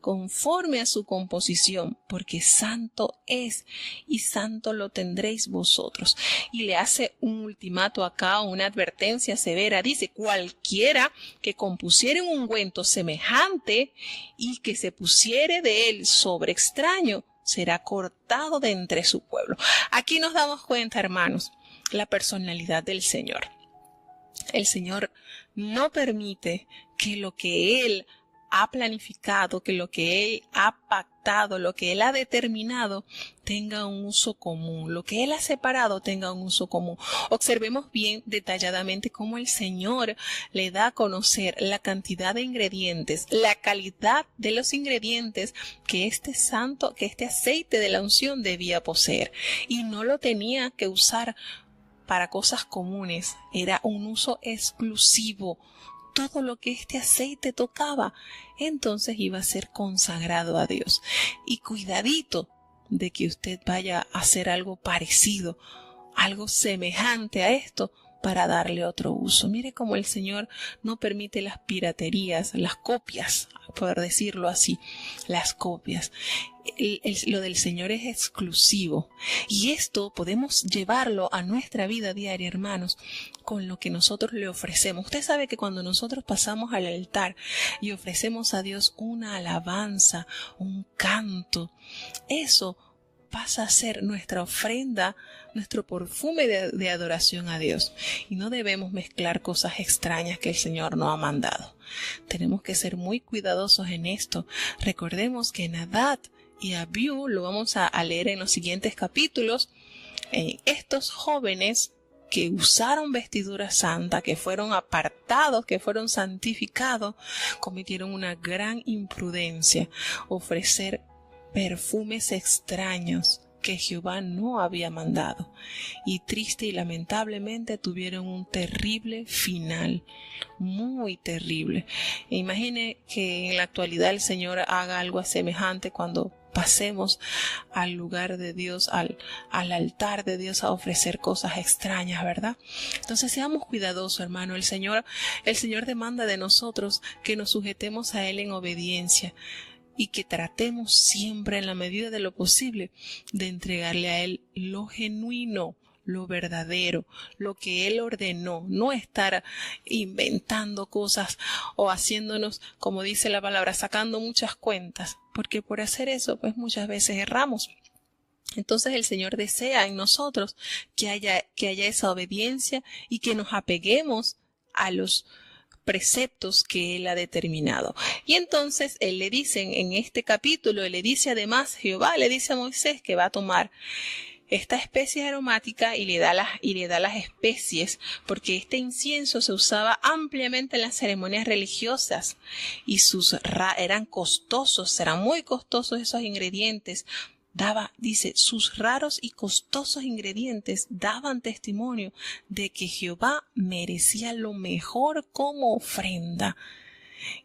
conforme a su composición, porque santo es, y santo lo tendréis vosotros. Y le hace un ultimato acá, una advertencia severa. Dice, cualquiera que compusiere un ungüento semejante y que se pusiere de él sobre extraño, será cortado de entre su pueblo. Aquí nos damos cuenta, hermanos, la personalidad del Señor. El Señor no permite que lo que Él ha planificado, que lo que Él ha pactado, lo que Él ha determinado, tenga un uso común. Lo que Él ha separado tenga un uso común. Observemos bien detalladamente cómo el Señor le da a conocer la cantidad de ingredientes, la calidad de los ingredientes que este aceite de la unción debía poseer. Y no lo tenía que usar para cosas comunes, era un uso exclusivo. Todo lo que este aceite tocaba, entonces iba a ser consagrado a Dios. Y cuidadito de que usted vaya a hacer algo parecido, algo semejante a esto, para darle otro uso. Mire cómo el Señor no permite las piraterías, las copias, por decirlo así, las copias. Lo del Señor es exclusivo, y esto podemos llevarlo a nuestra vida diaria, hermanos, con lo que nosotros le ofrecemos. Usted sabe que cuando nosotros pasamos al altar y ofrecemos a Dios una alabanza, un canto, eso pasa a ser nuestra ofrenda, nuestro perfume de adoración a Dios. Y no debemos mezclar cosas extrañas que el Señor no ha mandado. Tenemos que ser muy cuidadosos en esto. Recordemos que Nadab y Abiú, lo vamos a leer en los siguientes capítulos, estos jóvenes que usaron vestidura santa, que fueron apartados, que fueron santificados, cometieron una gran imprudencia: ofrecer perfumes extraños que Jehová no había mandado, y triste y lamentablemente tuvieron un terrible final, muy terrible. Imagine que en la actualidad el Señor haga algo semejante cuando pasemos al lugar de Dios, al altar de Dios, a ofrecer cosas extrañas, ¿verdad? Entonces seamos cuidadosos, hermano. El Señor demanda de nosotros que nos sujetemos a Él en obediencia, y que tratemos siempre, en la medida de lo posible, de entregarle a Él lo genuino, lo verdadero, lo que Él ordenó, no estar inventando cosas o haciéndonos, como dice la palabra, sacando muchas cuentas, porque por hacer eso, pues muchas veces erramos. Entonces el Señor desea en nosotros que haya esa obediencia y que nos apeguemos a los preceptos que Él ha determinado. Y entonces Él le dice en este capítulo, Él le dice además, Jehová le dice a Moisés que va a tomar esta especie aromática y le da las especies, porque este incienso se usaba ampliamente en las ceremonias religiosas y eran costosos, eran muy costosos esos ingredientes. Dice, sus raros y costosos ingredientes daban testimonio de que Jehová merecía lo mejor como ofrenda.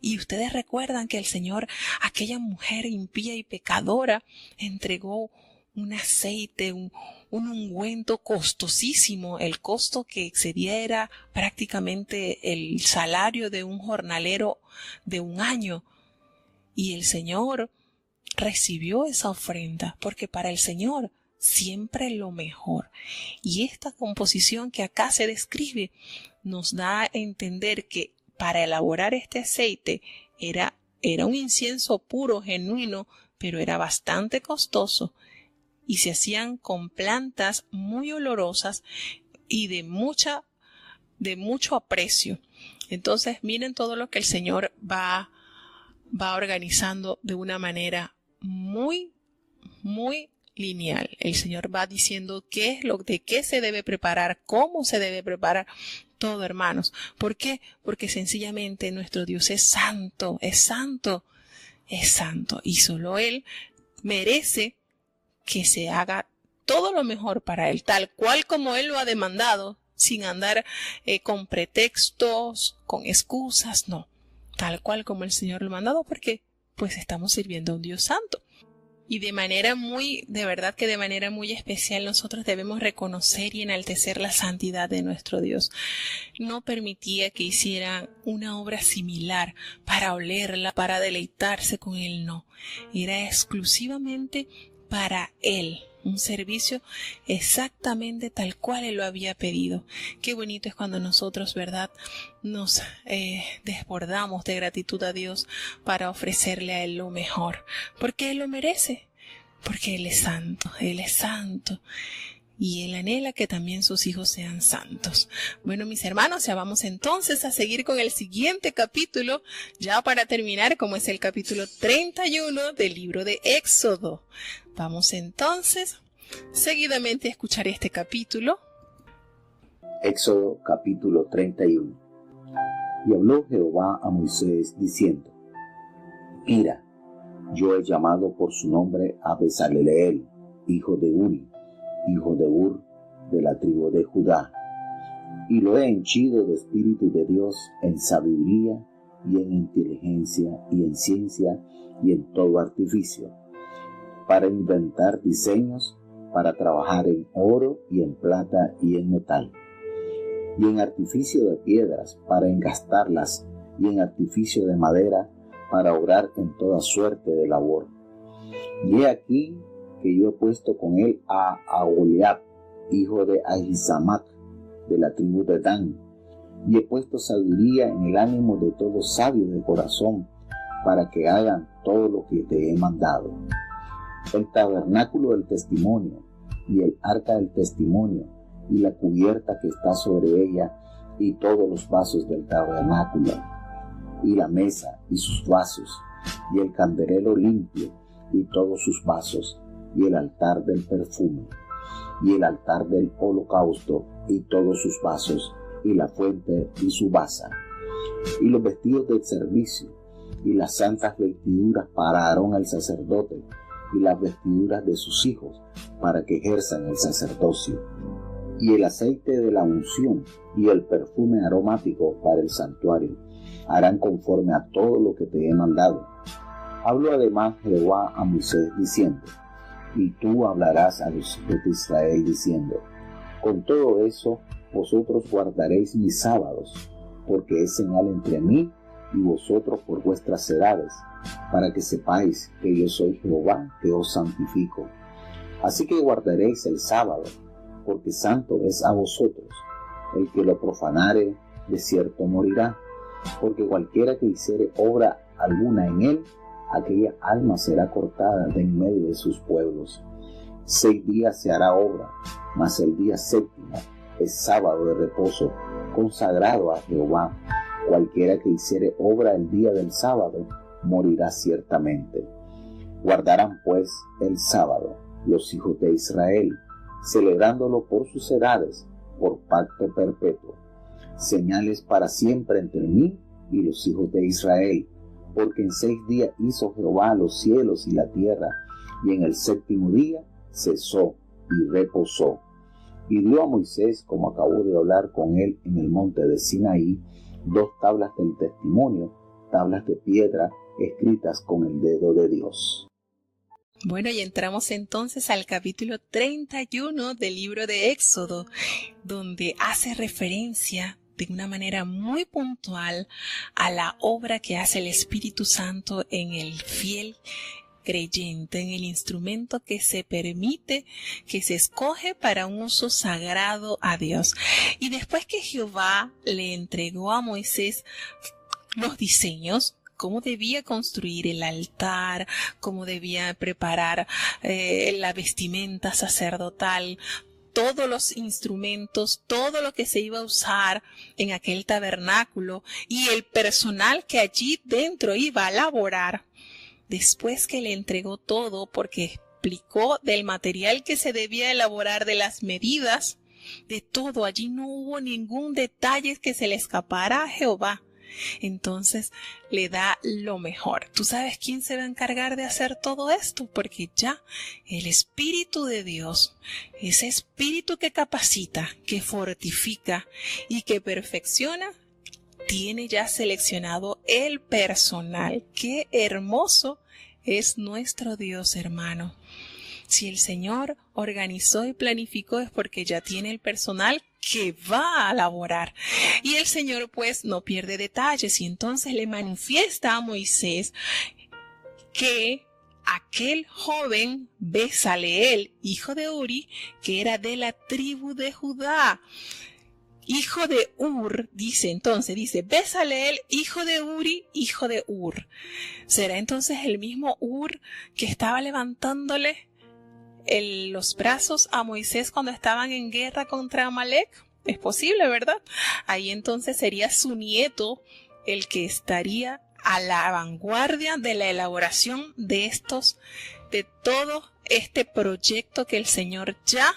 Y ustedes recuerdan que el Señor, aquella mujer impía y pecadora, entregó un aceite, un ungüento costosísimo. El costo que excedía era prácticamente el salario de un jornalero de un año. Y el Señor recibió esa ofrenda, porque para el Señor siempre lo mejor. Y esta composición que acá se describe nos da a entender que para elaborar este aceite era un incienso puro, genuino, pero era bastante costoso y se hacían con plantas muy olorosas y de mucho aprecio. Entonces miren todo lo que el Señor va organizando de una manera muy, muy lineal. El Señor va diciendo de qué se debe preparar, cómo se debe preparar todo, hermanos. ¿Por qué? Porque sencillamente nuestro Dios es santo, es santo, es santo. Y solo Él merece que se haga todo lo mejor para Él, tal cual como Él lo ha demandado, sin andar con pretextos, con excusas, no. Tal cual como el Señor lo ha mandado, porque pues estamos sirviendo a un Dios santo. Y de verdad que de manera muy especial nosotros debemos reconocer y enaltecer la santidad de nuestro Dios. No permitía que hicieran una obra similar para olerla, para deleitarse con Él, no. Era exclusivamente para Él. Un servicio exactamente tal cual Él lo había pedido. Qué bonito es cuando nosotros, ¿verdad?, nos desbordamos de gratitud a Dios para ofrecerle a Él lo mejor. Porque Él lo merece. Porque Él es santo. Él es santo. Y Él anhela que también sus hijos sean santos. Bueno, mis hermanos, ya vamos entonces a seguir con el siguiente capítulo, ya para terminar, como es el capítulo 31 del libro de Éxodo. Vamos entonces seguidamente a escuchar este capítulo. Éxodo capítulo 31. Y habló Jehová a Moisés diciendo: Mira, yo he llamado por su nombre a Bezaleleel, hijo de Uri, hijo de Ur, de la tribu de Judá, y lo he henchido de espíritu de Dios en sabiduría y en inteligencia y en ciencia y en todo artificio, para inventar diseños, para trabajar en oro y en plata y en metal, y en artificio de piedras, para engastarlas, y en artificio de madera, para obrar en toda suerte de labor. Y he aquí que yo he puesto con él a Aholiab, hijo de Ahisamac, de la tribu de Dan, y he puesto sabiduría en el ánimo de todos sabios de corazón, para que hagan todo lo que te he mandado. El tabernáculo del testimonio, y el arca del testimonio, y la cubierta que está sobre ella, y todos los vasos del tabernáculo, y la mesa y sus vasos, y el candelero limpio, y todos sus vasos, y el altar del perfume, y el altar del holocausto, y todos sus vasos, y la fuente y su basa, y los vestidos del servicio, y las santas vestiduras para Aarón el sacerdote, y las vestiduras de sus hijos, para que ejerzan el sacerdocio, y el aceite de la unción, y el perfume aromático para el santuario, harán conforme a todo lo que te he mandado. Habló además Jehová a Moisés diciendo: y tú hablarás a los hijos de Israel diciendo: con todo eso vosotros guardaréis mis sábados, porque es señal entre mí y vosotros por vuestras edades, para que sepáis que yo soy Jehová que os santifico. Así que guardaréis el sábado, porque santo es a vosotros. El que lo profanare, de cierto morirá, porque cualquiera que hiciere obra alguna en él, aquella alma será cortada de en medio de sus pueblos. 6 días se hará obra, mas el día séptimo es sábado de reposo, consagrado a Jehová. Cualquiera que hiciere obra el día del sábado, morirá ciertamente. Guardarán pues el sábado los hijos de Israel, celebrándolo por sus edades, por pacto perpetuo. Señales para siempre entre mí y los hijos de Israel, porque en 6 días hizo Jehová los cielos y la tierra, y en el séptimo día cesó y reposó. Y dio a Moisés, como acabó de hablar con él en el monte de Sinaí, 2 tablas del testimonio, tablas de piedra, escritas con el dedo de Dios. Bueno, y entramos entonces al capítulo 31 del libro de Éxodo, donde hace referencia de una manera muy puntual a la obra que hace el Espíritu Santo en el fiel creyente, en el instrumento que se permite, que se escoge para un uso sagrado a Dios. Y después que Jehová le entregó a Moisés los diseños, cómo debía construir el altar, cómo debía preparar la vestimenta sacerdotal, todos los instrumentos, todo lo que se iba a usar en aquel tabernáculo y el personal que allí dentro iba a laborar. Después que le entregó todo, porque explicó del material que se debía elaborar, de las medidas, de todo, allí no hubo ningún detalle que se le escapara a Jehová. Entonces le da lo mejor. ¿Tú sabes quién se va a encargar de hacer todo esto? Porque ya el Espíritu de Dios, ese Espíritu que capacita, que fortifica y que perfecciona, tiene ya seleccionado el personal. ¡Qué hermoso es nuestro Dios, hermano! Si el Señor organizó y planificó, es porque ya tiene el personal que va a laborar. Y el Señor pues no pierde detalles, y entonces le manifiesta a Moisés que aquel joven Bezaleel, hijo de Uri, que era de la tribu de Judá, hijo de Ur, dice Bezaleel, hijo de Uri, hijo de Ur. ¿Será entonces el mismo Ur que estaba levantándole los brazos a Moisés cuando estaban en guerra contra Amalek? Es posible, ¿verdad? Ahí entonces sería su nieto el que estaría a la vanguardia de la elaboración de todo este proyecto que el Señor ya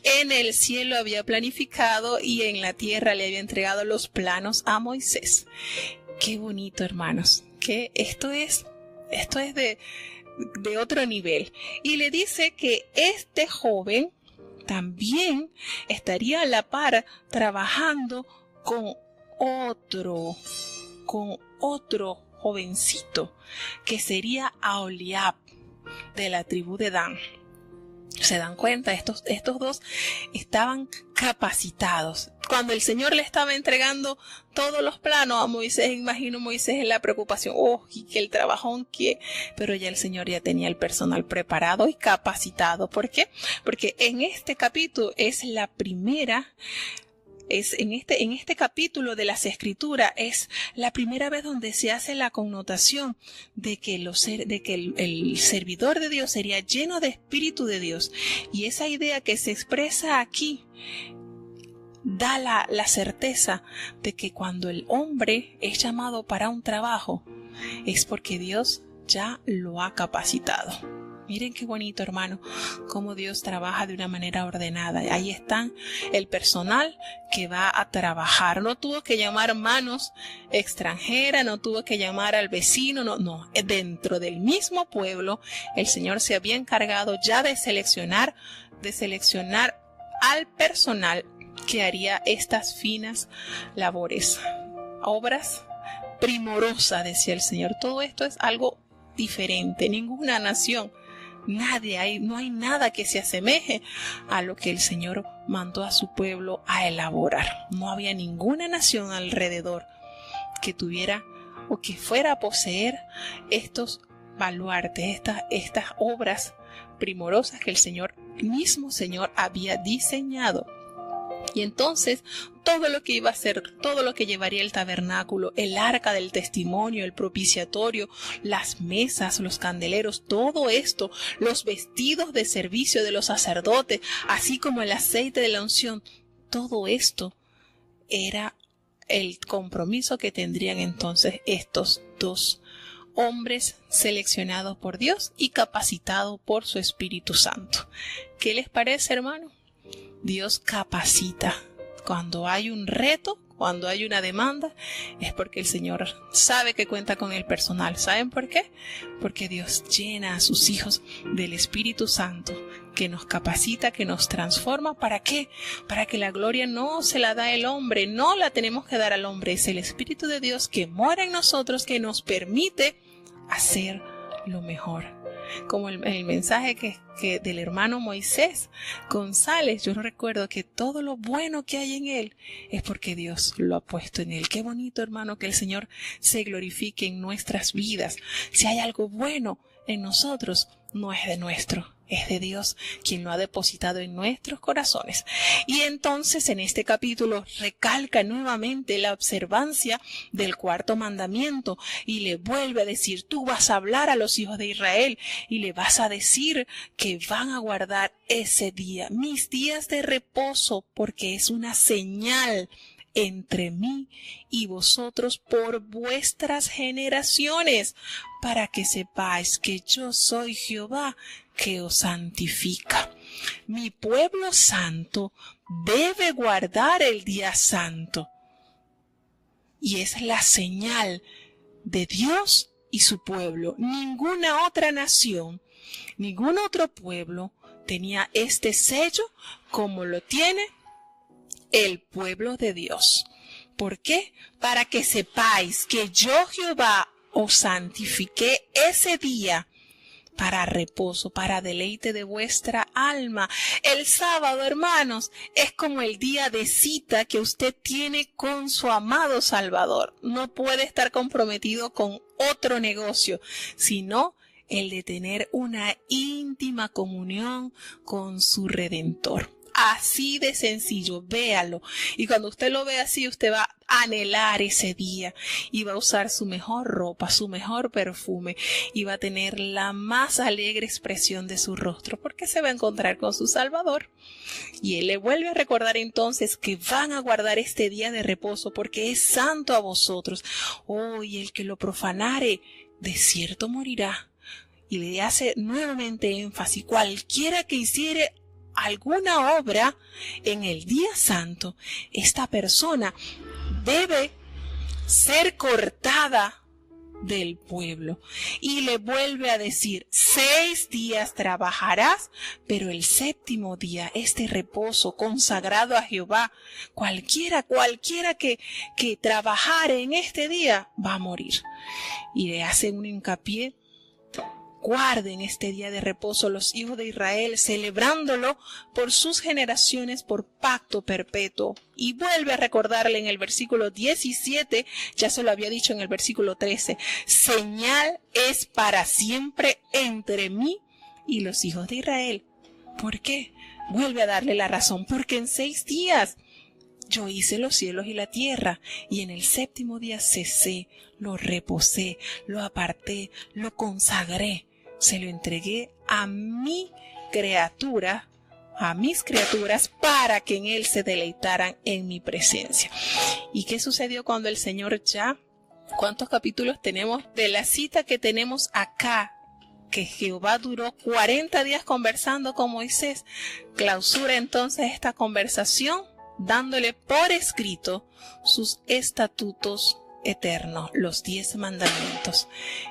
en el cielo había planificado y en la tierra le había entregado los planos a Moisés. Qué bonito, hermanos, que esto es de otro nivel. Y le dice que este joven también estaría a la par trabajando con otro jovencito, que sería Aholiab, de la tribu de Dan. ¿Se dan cuenta? Estos dos estaban capacitados. Cuando el Señor le estaba entregando todos los planos a Moisés, imagino Moisés en la preocupación, y que el trabajón que, pero ya el Señor ya tenía el personal preparado y capacitado. ¿Por qué? Porque en este capítulo es la primera, en este capítulo de las Escrituras es la primera vez donde se hace la connotación de que el servidor de Dios sería lleno de Espíritu de Dios. Y esa idea que se expresa aquí da la certeza de que cuando el hombre es llamado para un trabajo es porque Dios ya lo ha capacitado. Miren qué bonito, hermano, cómo Dios trabaja de una manera ordenada. Ahí está el personal que va a trabajar. No tuvo que llamar manos extranjeras, no tuvo que llamar al vecino, no. Dentro del mismo pueblo, el Señor se había encargado ya de seleccionar al personal que haría estas finas labores. Obras primorosas, decía el Señor. Todo esto es algo diferente. Ninguna nación, no hay nada que se asemeje a lo que el Señor mandó a su pueblo a elaborar. No había ninguna nación alrededor que tuviera o que fuera a poseer estos baluartes, estas obras primorosas que el mismo Señor había diseñado. Y entonces todo lo que iba a ser, todo lo que llevaría el tabernáculo, el arca del testimonio, el propiciatorio, las mesas, los candeleros, todo esto, los vestidos de servicio de los sacerdotes, así como el aceite de la unción, todo esto era el compromiso que tendrían entonces estos dos hombres seleccionados por Dios y capacitados por su Espíritu Santo. ¿Qué les parece, hermano? Dios capacita. Cuando hay un reto, cuando hay una demanda, es porque el Señor sabe que cuenta con el personal. ¿Saben por qué? Porque Dios llena a sus hijos del Espíritu Santo, que nos capacita, que nos transforma. ¿Para qué? Para que la gloria no se la da el hombre, no la tenemos que dar al hombre. Es el Espíritu de Dios que mora en nosotros, que nos permite hacer lo mejor. Como el mensaje que del hermano Moisés González, yo recuerdo que todo lo bueno que hay en él es porque Dios lo ha puesto en él. Qué bonito, hermano, que el Señor se glorifique en nuestras vidas. Si hay algo bueno en nosotros, no es de nuestro, es de Dios quien lo ha depositado en nuestros corazones. Y entonces en este capítulo recalca nuevamente la observancia del cuarto mandamiento y le vuelve a decir: tú vas a hablar a los hijos de Israel y le vas a decir que van a guardar ese día, mis días de reposo, porque es una señal entre mí y vosotros por vuestras generaciones, para que sepáis que yo soy Jehová, que os santifica. Mi pueblo santo debe guardar el día santo. Y es la señal de Dios y su pueblo. Ninguna otra nación, ningún otro pueblo tenía este sello como lo tiene el pueblo de Dios. ¿Por qué? Para que sepáis que yo, Jehová, os santifiqué ese día para reposo, para deleite de vuestra alma. El sábado, hermanos, es como el día de cita que usted tiene con su amado Salvador. No puede estar comprometido con otro negocio, sino el de tener una íntima comunión con su Redentor. Así de sencillo, véalo. Y cuando usted lo ve así, usted va a anhelar ese día y va a usar su mejor ropa, su mejor perfume y va a tener la más alegre expresión de su rostro porque se va a encontrar con su Salvador. Y él le vuelve a recordar entonces que van a guardar este día de reposo porque es santo a vosotros. Oh, y el que lo profanare, de cierto morirá. Y le hace nuevamente énfasis: cualquiera que hiciere alguna obra en el día santo, esta persona debe ser cortada del pueblo. Y le vuelve a decir: 6 días trabajarás, pero el séptimo día, este reposo consagrado a Jehová, cualquiera que trabajare en este día va a morir. Y le hace un hincapié: guarden este día de reposo los hijos de Israel, celebrándolo por sus generaciones por pacto perpetuo. Y vuelve a recordarle en el versículo 17, ya se lo había dicho en el versículo 13, señal es para siempre entre mí y los hijos de Israel. ¿Por qué? Vuelve a darle la razón: porque en 6 días yo hice los cielos y la tierra, y en el séptimo día cesé, lo reposé, lo aparté, lo consagré, se lo entregué a mi criatura, a mis criaturas, para que en él se deleitaran en mi presencia. ¿Y qué sucedió cuando el Señor ya? ¿Cuántos capítulos tenemos de la cita que tenemos acá? Que Jehová duró 40 días conversando con Moisés. Clausura entonces esta conversación dándole por escrito sus estatutos eternos, los 10 mandamientos.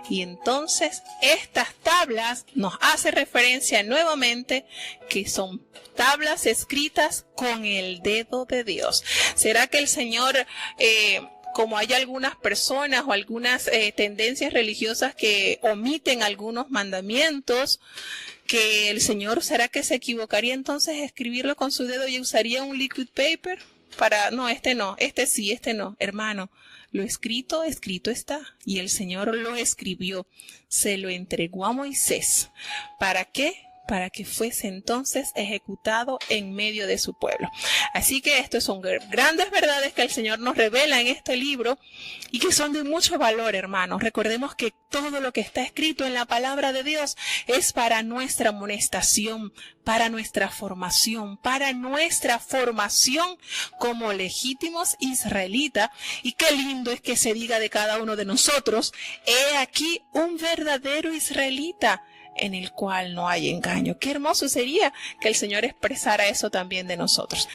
Y entonces estas tablas nos hace referencia nuevamente que son tablas escritas con el dedo de Dios. ¿Será que el Señor, como hay algunas personas o algunas tendencias religiosas que omiten algunos mandamientos, que el Señor, será que se equivocaría entonces a escribirlo con su dedo y usaría un liquid paper? Este sí, este no, hermano. Lo escrito, escrito está. Y el Señor lo escribió, se lo entregó a Moisés. ¿Para qué? para que fuese entonces ejecutado en medio de su pueblo. Así que estas son grandes verdades que el Señor nos revela en este libro y que son de mucho valor, hermanos. Recordemos que todo lo que está escrito en la palabra de Dios es para nuestra amonestación, para nuestra formación como legítimos israelitas. Y qué lindo es que se diga de cada uno de nosotros: he aquí un verdadero israelita, en el cual no hay engaño. Qué hermoso sería que el Señor expresara eso también de nosotros.